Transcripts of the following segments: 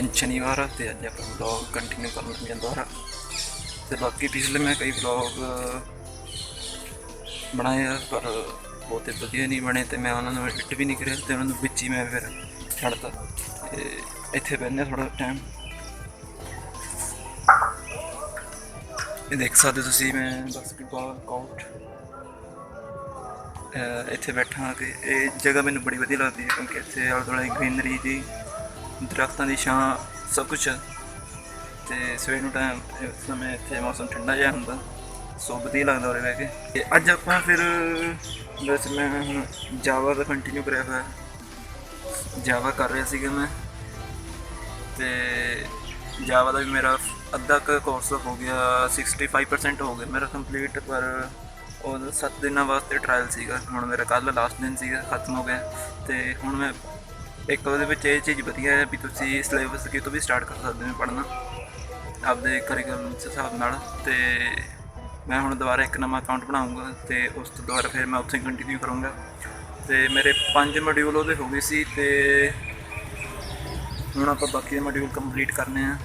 दिन शनिवार आ तो अज आप ब्लॉग कंटिन्यू कर लगे दोबारा। तो बाकी पिछले मैं कई ब्लॉग बनाए पर बहुत वधिया नहीं बने, तो मैं उन्होंने एडिट भी नहीं करे, तो उन्होंने बिच ही मैं फिर छड्डता। इत्थे बहने थोड़ा टाइम देख सकते तुसीं, मैं बास्केटबॉल कोर्ट इत्थे बैठा। कि ये जगह मैनूं बड़ी वधिया लगती है क्योंकि इत्थे आले दुआले ग्रीनरी दी, दरख्तों की छां सब कुछ है। तो सवेर टाइम इस समय इत्थे मौसम ठंडा जिहा हुंदा, सो वधिया लगदा उरे बह के। अज आपां फिर वैसे मैं हुण जावा का कंटिन्यू करिया होया, जावा कर रहा सीगा मैं। तो जावा का भी मेरा अद्धा क कोर्स हो गया, 65% हो गया मेरा कंप्लीट। पर और 7 दिनों वास्ते ट्रायल सीगा, हुण मेरा कल लास्ट दिन सीगा, खत्म हो गया। तो हुण मैं एक ये चीज़ वधिया है भी तुसीं सिलेबस कितों भी स्टार्ट कर सकते हो पढ़ना आपदे करिकुलम के हिसाब नाल। ते मैं हुण दोबारा एक नवां अकाउंट बनाऊँगा, तो उस तो दोबारा फिर मैं उत्थे कंटिन्यू करूँगा। तो मेरे 5 मॉड्यूल वो हो गए सी, ते हुण आपां बाकी मॉड्यूल कंप्लीट करने हैं।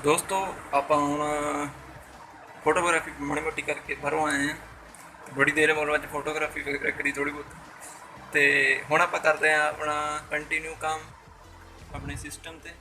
दोस्तों आप हूँ फोटोग्राफी माड़ी मोटी करके बाहरों आए हैं, बड़ी देर मगरों अज फोटोग्राफी वगैरह करी थोड़ी बहुत। तो हुण आप करते हैं अपना कंटिन्यू काम अपने सिस्टम ते।